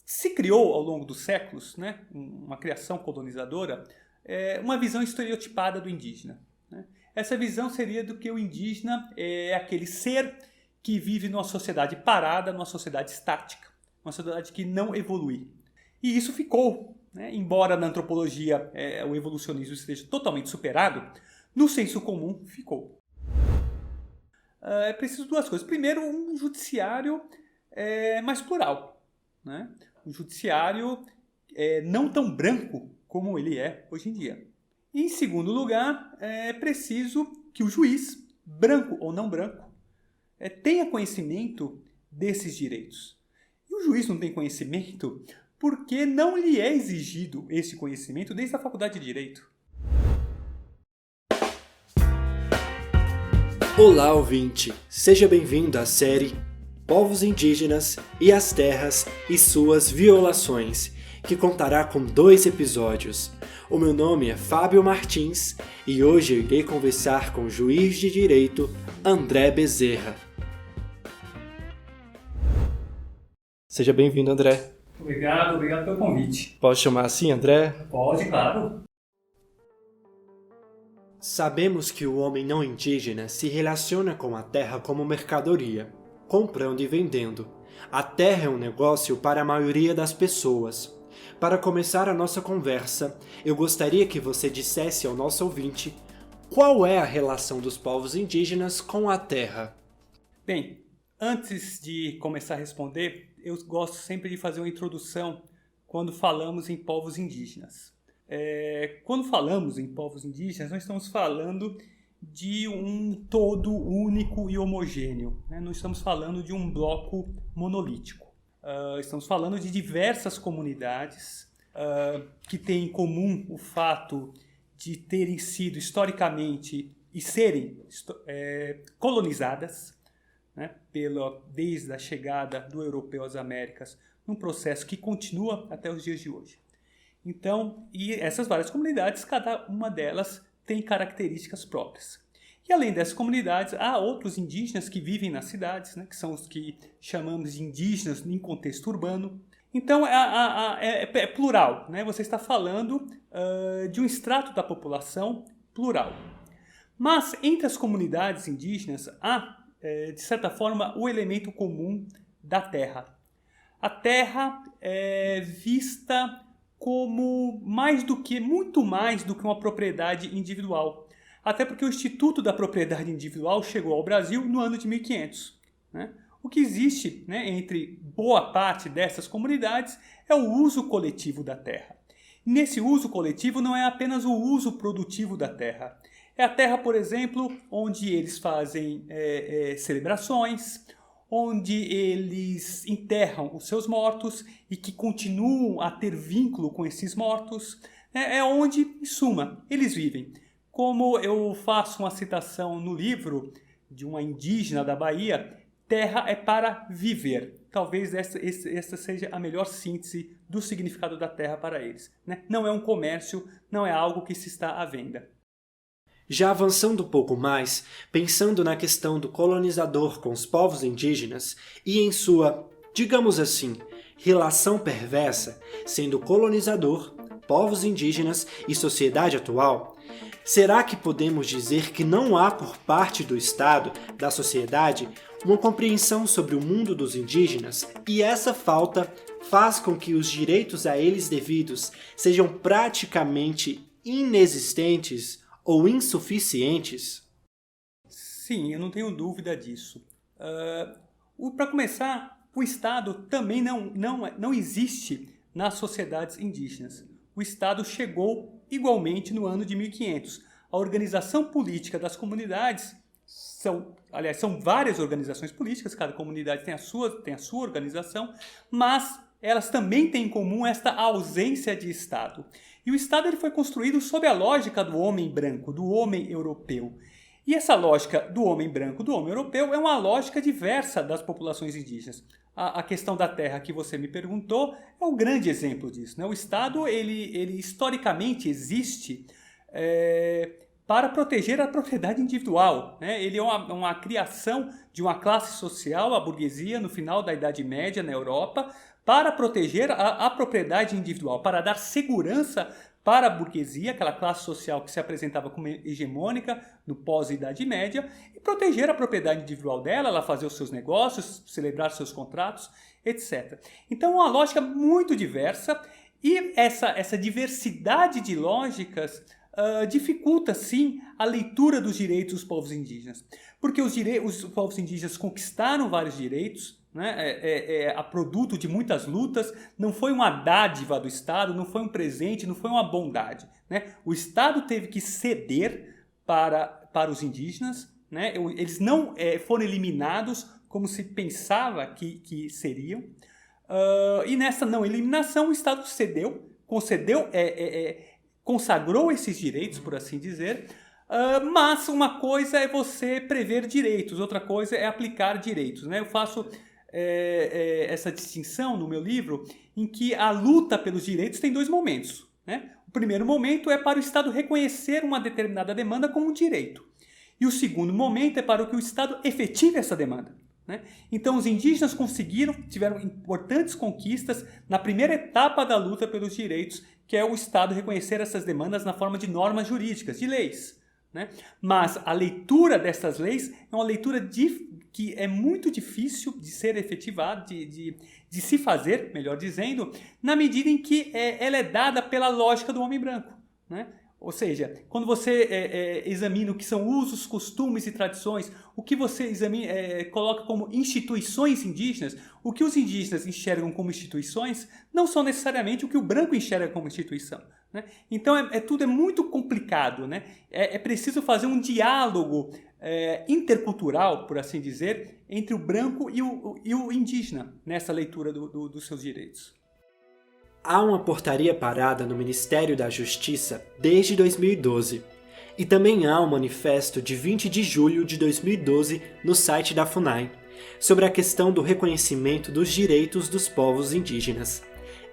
Se criou ao longo dos séculos, né, uma criação colonizadora, uma visão estereotipada do indígena. Né? Essa visão seria do que o indígena é aquele ser que vive numa sociedade parada, numa sociedade estática, uma sociedade que não evolui. E isso ficou, né? Embora na antropologia o evolucionismo esteja totalmente superado, no senso comum ficou. É preciso duas coisas. Primeiro, um judiciário mais plural, né? Um judiciário não tão branco como ele é hoje em dia. E, em segundo lugar, é preciso que o juiz, branco ou não branco, tenha conhecimento desses direitos. E o juiz não tem conhecimento porque não lhe é exigido esse conhecimento desde a faculdade de Direito. Olá, ouvinte! Seja bem-vindo à série Povos Indígenas e as Terras e Suas Violações, que contará com 2 episódios. O meu nome é Fábio Martins e hoje eu irei conversar com o juiz de direito André Bezerra. Seja bem-vindo, André. Obrigado pelo convite. Posso chamar assim, André? Pode, claro. Sabemos que o homem não indígena se relaciona com a terra como mercadoria, comprando e vendendo. A terra é um negócio para a maioria das pessoas. Para começar a nossa conversa, eu gostaria que você dissesse ao nosso ouvinte qual é a relação dos povos indígenas com a terra. Bem, antes de começar a responder, eu gosto sempre de fazer uma introdução quando falamos em povos indígenas. Quando falamos em povos indígenas, nós estamos falando de um todo único e homogêneo, né? Não estamos falando de um bloco monolítico. Estamos falando de diversas comunidades que têm em comum o fato de terem sido historicamente e serem colonizadas, né, desde a chegada do europeu às Américas, num processo que continua até os dias de hoje. Então, e essas várias comunidades, cada uma delas tem características próprias. E além dessas comunidades, há outros indígenas que vivem nas cidades, né, que são os que chamamos de indígenas em contexto urbano. Então, é plural, né? Você está falando de um extrato da população plural. Mas, entre as comunidades indígenas, há, de certa forma, o elemento comum da terra. A terra é vista como muito mais do que uma propriedade individual. Até porque o Instituto da Propriedade Individual chegou ao Brasil no ano de 1500. Né? O que existe, né, entre boa parte dessas comunidades é o uso coletivo da terra. Nesse uso coletivo não é apenas o uso produtivo da terra. É a terra, por exemplo, onde eles fazem celebrações, onde eles enterram os seus mortos e que continuam a ter vínculo com esses mortos. É onde, em suma, eles vivem. Como eu faço uma citação no livro de uma indígena da Bahia, terra é para viver. Talvez essa seja a melhor síntese do significado da terra para eles. Né? Não é um comércio, não é algo que se está à venda. Já avançando um pouco mais, pensando na questão do colonizador com os povos indígenas e em sua, digamos assim, relação perversa, sendo colonizador, povos indígenas e sociedade atual, será que podemos dizer que não há por parte do Estado, da sociedade, uma compreensão sobre o mundo dos indígenas e essa falta faz com que os direitos a eles devidos sejam praticamente inexistentes ou insuficientes? Sim, eu não tenho dúvida disso. Para começar, o Estado também não existe nas sociedades indígenas. O Estado chegou igualmente no ano de 1500. A organização política das comunidades são várias organizações políticas, cada comunidade tem a sua organização, mas elas também têm em comum esta ausência de Estado. E o Estado ele foi construído sob a lógica do homem branco, do homem europeu. E essa lógica do homem branco, do homem europeu, é uma lógica diversa das populações indígenas. A questão da terra que você me perguntou é um grande exemplo disso. Né? O Estado, ele historicamente existe para proteger a propriedade individual. Né? Ele é uma criação de uma classe social, a burguesia, no final da Idade Média na Europa, para proteger a propriedade individual, para dar segurança para a burguesia, aquela classe social que se apresentava como hegemônica no pós-Idade Média, e proteger a propriedade individual dela, ela fazer os seus negócios, celebrar seus contratos, etc. Então, uma lógica muito diversa, e essa diversidade de lógicas dificulta, sim, a leitura dos direitos dos povos indígenas. Porque os povos indígenas conquistaram vários direitos, né? A produto de muitas lutas, não foi uma dádiva do Estado, não foi um presente, não foi uma bondade, né? O Estado teve que ceder para os indígenas, né? Eles não foram eliminados como se pensava que seriam, e nessa não eliminação o Estado cedeu, concedeu, consagrou esses direitos, por assim dizer. Mas uma coisa é você prever direitos, outra coisa é aplicar direitos, né? Eu faço essa distinção no meu livro, em que a luta pelos direitos tem dois momentos, né? O primeiro momento é para o Estado reconhecer uma determinada demanda como um direito. E o segundo momento é para que o Estado efetive essa demanda, né? Então os indígenas tiveram importantes conquistas na primeira etapa da luta pelos direitos, que é o Estado reconhecer essas demandas na forma de normas jurídicas, de leis, né? Mas a leitura dessas leis é uma leitura que é muito difícil de ser efetivada, de se fazer, melhor dizendo, na medida em que ela é dada pela lógica do homem branco, né? Ou seja, quando você examina o que são usos, costumes e tradições, o que você coloca como instituições indígenas, o que os indígenas enxergam como instituições não são necessariamente o que o branco enxerga como instituição, né? Então tudo é muito complicado, né? É preciso fazer um diálogo intercultural, por assim dizer, entre o branco e o indígena nessa leitura dos seus direitos. Há uma portaria parada no Ministério da Justiça desde 2012 e também há um manifesto de 20 de julho de 2012 no site da FUNAI sobre a questão do reconhecimento dos direitos dos povos indígenas,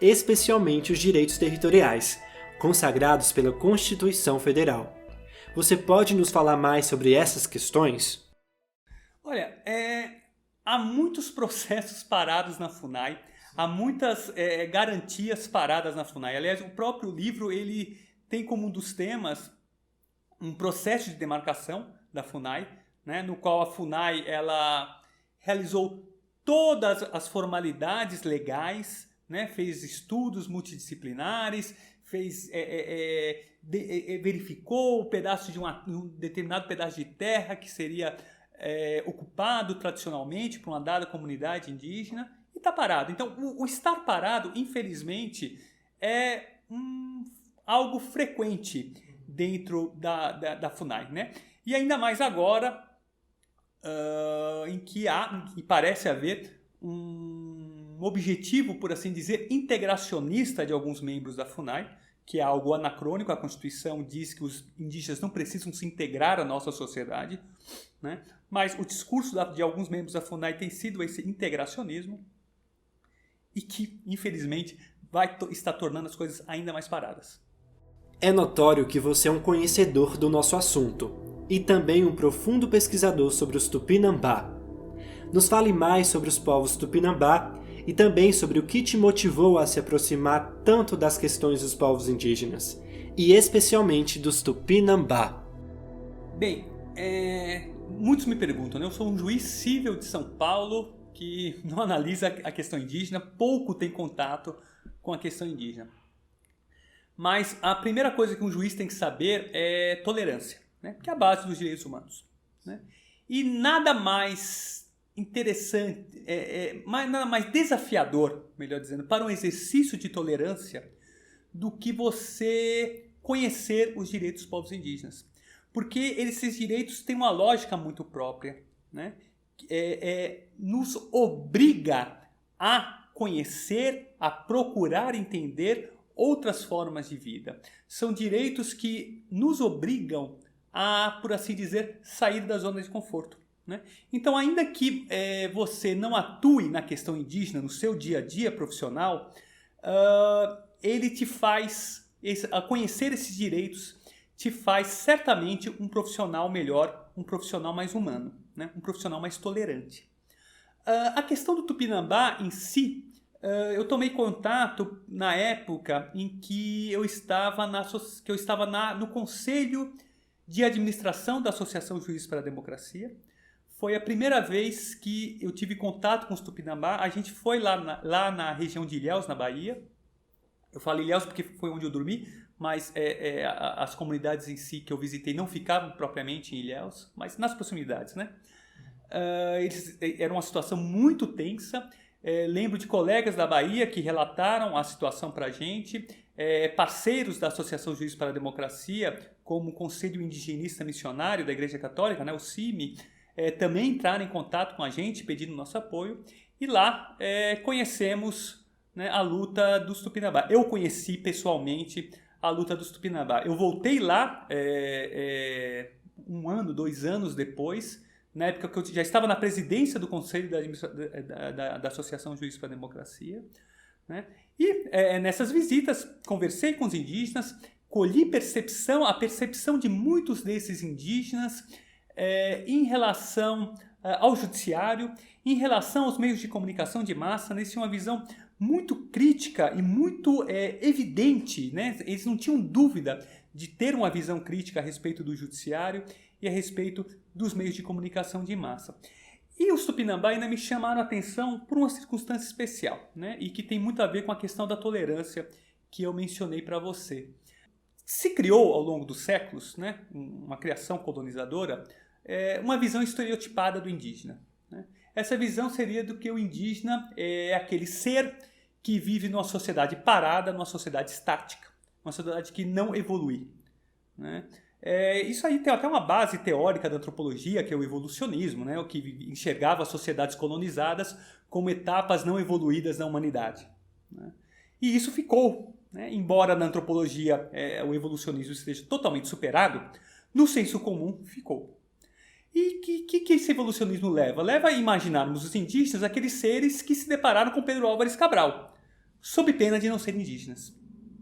especialmente os direitos territoriais, consagrados pela Constituição Federal. Você pode nos falar mais sobre essas questões? Olha, há muitos processos parados na FUNAI, há muitas garantias paradas na FUNAI. Aliás, o próprio livro ele tem como um dos temas um processo de demarcação da FUNAI, né, no qual a FUNAI ela realizou todas as formalidades legais, né, fez estudos multidisciplinares, verificou o pedaço de um determinado pedaço de terra que seria ocupado tradicionalmente por uma dada comunidade indígena, e está parado. Então, o estar parado, infelizmente, é algo frequente dentro da FUNAI, né? E ainda mais agora, em que parece haver um objetivo, por assim dizer, integracionista de alguns membros da FUNAI, que é algo anacrônico. A Constituição diz que os indígenas não precisam se integrar à nossa sociedade, né? Mas o discurso de alguns membros da FUNAI tem sido esse integracionismo, e que, infelizmente, está tornando as coisas ainda mais paradas. É notório que você é um conhecedor do nosso assunto e também um profundo pesquisador sobre os Tupinambá. Nos fale mais sobre os povos Tupinambá e também sobre o que te motivou a se aproximar tanto das questões dos povos indígenas, e especialmente dos Tupinambá. Bem, muitos me perguntam, né? Eu sou um juiz civil de São Paulo que não analisa a questão indígena, pouco tem contato com a questão indígena. Mas a primeira coisa que um juiz tem que saber é tolerância, né? Que é a base dos direitos humanos, né? E nada mais interessante, nada mais desafiador, melhor dizendo, para um exercício de tolerância do que você conhecer os direitos dos povos indígenas. Porque esses direitos têm uma lógica muito própria, né? Nos obriga a conhecer, a procurar entender outras formas de vida. São direitos que nos obrigam a, por assim dizer, sair da zona de conforto, né? Então, ainda que você não atue na questão indígena no seu dia a dia profissional, ele te faz, a conhecer esses direitos, te faz certamente um profissional melhor, um profissional mais humano, né? Um profissional mais tolerante. A questão do Tupinambá em si, eu tomei contato na época em que eu estava, no Conselho de Administração da Associação Juízes para a Democracia. Foi a primeira vez que eu tive contato com os Tupinambá. A gente foi lá na região de Ilhéus, na Bahia. Eu falo Ilhéus porque foi onde eu dormi, mas as comunidades em si que eu visitei não ficavam propriamente em Ilhéus, mas nas proximidades, né? Era uma situação muito tensa. Lembro de colegas da Bahia que relataram a situação para a gente, parceiros da Associação Juízes para a Democracia, como o Conselho Indigenista Missionário da Igreja Católica, né, o CIMI, também entraram em contato com a gente pedindo nosso apoio, e lá conhecemos, né, a luta dos Tupinambá. Eu conheci pessoalmente a luta dos Tupinambá. Eu voltei lá 1 ano, 2 anos depois, na época que eu já estava na presidência do Conselho da Associação Juízes para a Democracia, né? E nessas visitas conversei com os indígenas, colhi a percepção de muitos desses indígenas em relação ao judiciário, em relação aos meios de comunicação de massa. Eles tinham uma visão muito crítica e muito evidente, né? Eles não tinham dúvida de ter uma visão crítica a respeito do judiciário e a respeito dos meios de comunicação de massa. E os Tupinambá ainda me chamaram a atenção por uma circunstância especial, né? E que tem muito a ver com a questão da tolerância que eu mencionei para você. Se criou ao longo dos séculos, né, uma criação colonizadora, uma visão estereotipada do indígena, né? Essa visão seria do que o indígena é aquele ser que vive numa sociedade parada, numa sociedade estática, uma sociedade que não evolui, né? Isso aí tem até uma base teórica da antropologia, que é o evolucionismo, né? O que enxergava as sociedades colonizadas como etapas não evoluídas da humanidade, né? E isso ficou, né? Embora na antropologia o evolucionismo esteja totalmente superado, no senso comum ficou. E que esse evolucionismo leva? Leva a imaginarmos os indígenas aqueles seres que se depararam com Pedro Álvares Cabral, sob pena de não serem indígenas,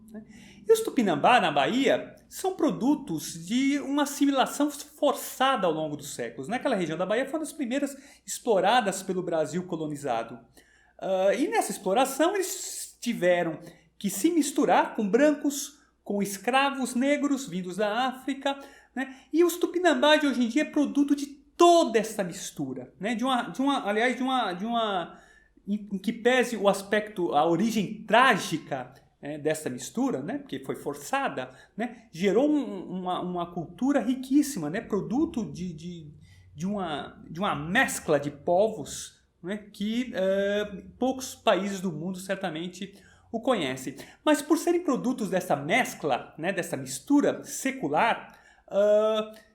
né? E os Tupinambá, na Bahia, são produtos de uma assimilação forçada ao longo dos séculos. Naquela região da Bahia foi uma das primeiras exploradas pelo Brasil colonizado. E nessa exploração eles tiveram que se misturar com brancos, com escravos negros vindos da África, né? E os Tupinambá de hoje em dia é produto de toda essa mistura, né? Em que pese o aspecto, a origem trágica dessa mistura, né, porque foi forçada, né, gerou uma cultura riquíssima, né, produto de uma mescla de povos, né, que poucos países do mundo certamente o conhecem. Mas por serem produtos dessa mescla, né, dessa mistura secular,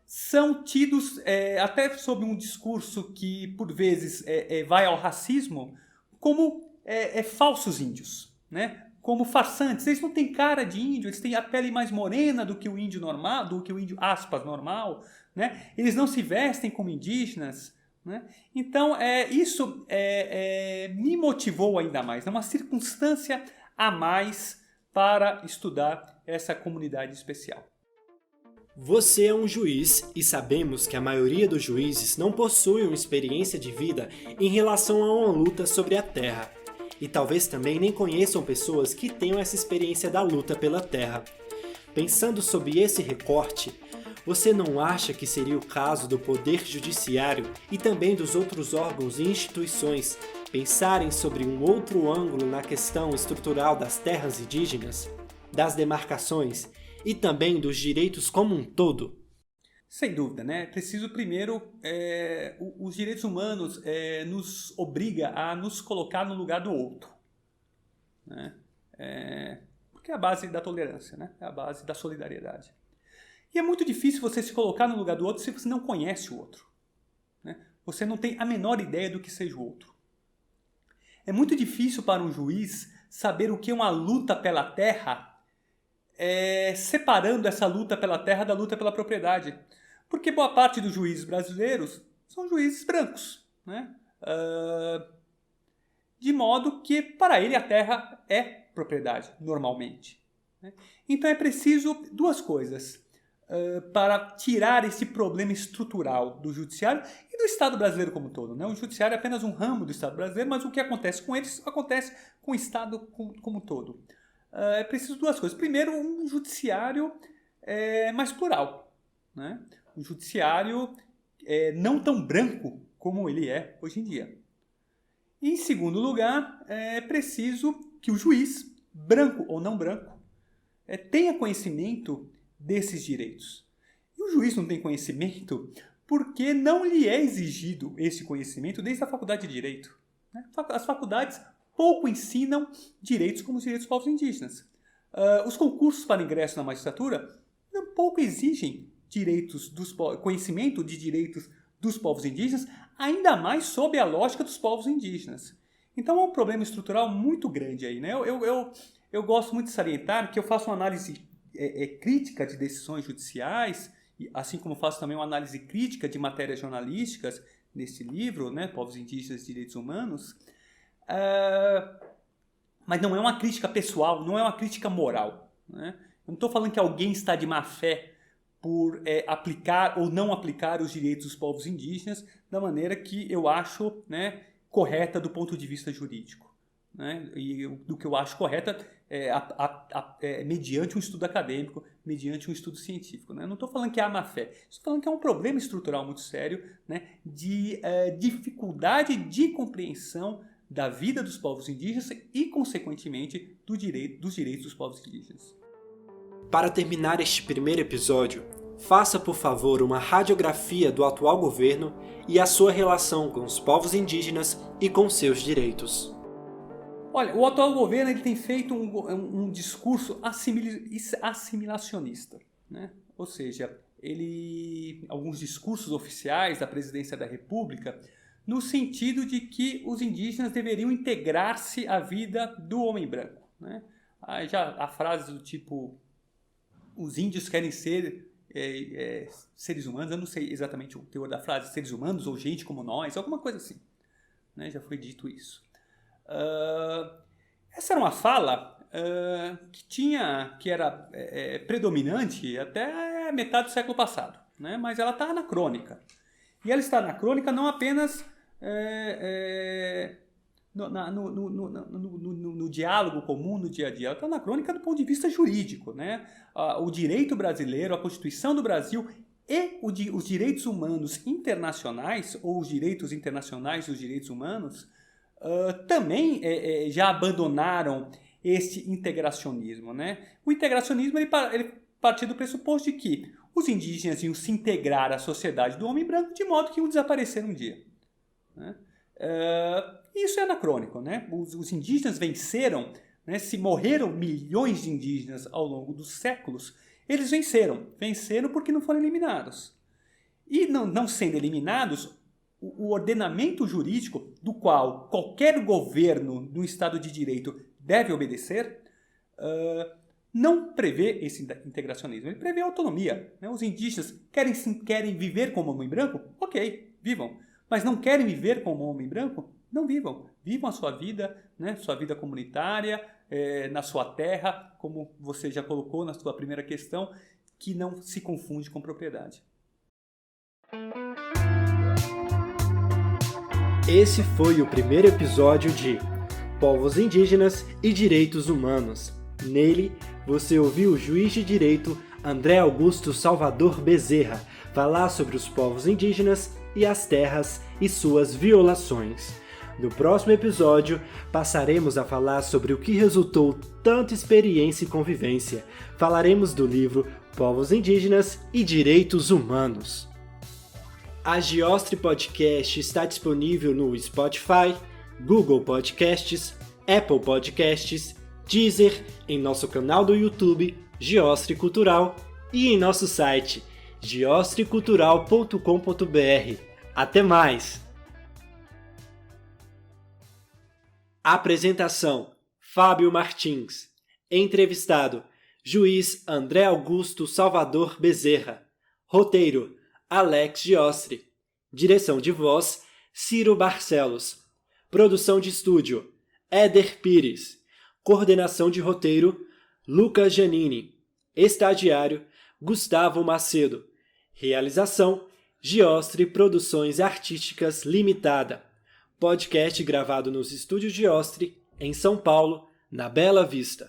são tidos, até sob um discurso que por vezes vai ao racismo, como falsos índios, né? Como farsantes. Eles não têm cara de índio, eles têm a pele mais morena do que o índio normal, do que o índio aspas normal, né? Eles não se vestem como indígenas, né? Então isso me motivou ainda mais, é uma circunstância a mais para estudar essa comunidade especial. Você é um juiz e sabemos que a maioria dos juízes não possui uma experiência de vida em relação a uma luta sobre a terra. E talvez também nem conheçam pessoas que tenham essa experiência da luta pela terra. Pensando sob esse recorte, você não acha que seria o caso do Poder Judiciário e também dos outros órgãos e instituições pensarem sobre um outro ângulo na questão estrutural das terras indígenas, das demarcações e também dos direitos como um todo? Sem dúvida, né? Preciso primeiro, os direitos humanos nos obriga a nos colocar no lugar do outro, né? Porque é a base da tolerância, né? É a base da solidariedade. E é muito difícil você se colocar no lugar do outro se você não conhece o outro, né? Você não tem a menor ideia do que seja o outro. É muito difícil para um juiz saber o que é uma luta pela terra, separando essa luta pela terra da luta pela propriedade. Porque boa parte dos juízes brasileiros são juízes brancos, né? De modo que para ele a terra é propriedade, normalmente, né? Então é preciso duas coisas. para tirar esse problema estrutural do judiciário e do Estado brasileiro como um todo, né? O judiciário é apenas um ramo do Estado brasileiro, mas o que acontece com eles acontece com o Estado como um todo. É preciso duas coisas. Primeiro, um judiciário mais plural, né? Um judiciário não tão branco como ele é hoje em dia. E, em segundo lugar, é preciso que o juiz, branco ou não branco, tenha conhecimento desses direitos. E o juiz não tem conhecimento porque não lhe é exigido esse conhecimento desde a faculdade de Direito, né? As faculdades pouco ensinam direitos como os direitos dos povos indígenas. Os concursos para ingresso na magistratura pouco exigem conhecimento de direitos dos povos indígenas, ainda mais sob a lógica dos povos indígenas. Então é um problema estrutural muito grande aí, né? Eu gosto muito de salientar que eu faço uma análise crítica de decisões judiciais, assim como faço também uma análise crítica de matérias jornalísticas nesse livro, né, Povos Indígenas e Direitos Humanos, mas não é uma crítica pessoal, não é uma crítica moral, né? Eu não estou falando que alguém está de má fé por aplicar ou não aplicar os direitos dos povos indígenas da maneira que eu acho, né, correta do ponto de vista jurídico, né? E do que eu acho correta mediante um estudo acadêmico, mediante um estudo científico, né? Não estou falando que há má fé, estou falando que é um problema estrutural muito sério, né, de dificuldade de compreensão da vida dos povos indígenas e, consequentemente, dos direitos dos povos indígenas. Para terminar este primeiro episódio, faça por favor uma radiografia do atual governo e a sua relação com os povos indígenas e com seus direitos. Olha, o atual governo ele tem feito um discurso assimilacionista, né? Ou seja, alguns discursos oficiais da presidência da República no sentido de que os indígenas deveriam integrar-se à vida do homem branco, né? Aí já a frase do tipo, os índios querem ser seres humanos, eu não sei exatamente o teor da frase, seres humanos ou gente como nós, alguma coisa assim, né? Já foi dito isso. Essa era uma fala que era predominante até metade do século passado, né? Mas ela está anacrônica. E ela está anacrônica não apenas no diálogo comum, no dia a dia. Ela está anacrônica do ponto de vista jurídico, né? O direito brasileiro, a Constituição do Brasil e os direitos humanos internacionais, ou os direitos internacionais dos direitos humanos, também já abandonaram esse integracionismo, né? O integracionismo ele partia do pressuposto de que os indígenas iam se integrar à sociedade do homem branco de modo que iam desaparecer um dia, né? Isso é anacrônico, né? Os indígenas venceram, né? Se morreram milhões de indígenas ao longo dos séculos, eles venceram porque não foram eliminados. E não sendo eliminados, o ordenamento jurídico do qual qualquer governo no Estado de Direito deve obedecer, não prevê esse integracionismo. Ele prevê autonomia, né? Os indígenas querem viver como homem branco? Ok, vivam. Mas não querem viver como homem branco? Não vivam. Vivam a sua vida, né? Sua vida comunitária, na sua terra, como você já colocou na sua primeira questão, que não se confunde com propriedade. Esse foi o primeiro episódio de Povos Indígenas e Direitos Humanos. Nele, você ouviu o juiz de direito André Augusto Salvador Bezerra falar sobre os povos indígenas e as terras e suas violações. No próximo episódio, passaremos a falar sobre o que resultou tanta experiência e convivência. Falaremos do livro Povos Indígenas e Direitos Humanos. A Geostre Podcast está disponível no Spotify, Google Podcasts, Apple Podcasts, Deezer, em nosso canal do YouTube, Geostre Cultural, e em nosso site, geostrecultural.com.br. Até mais! Apresentação: Fábio Martins. Entrevistado: Juiz André Augusto Salvador Bezerra. Roteiro: Alex Geostre. Direção de voz: Ciro Barcelos. Produção de estúdio: Éder Pires. Coordenação de roteiro: Lucas Giannini. Estagiário: Gustavo Macedo. Realização: Giostre Produções Artísticas Limitada. Podcast gravado nos estúdios Giostre, em São Paulo, na Bela Vista.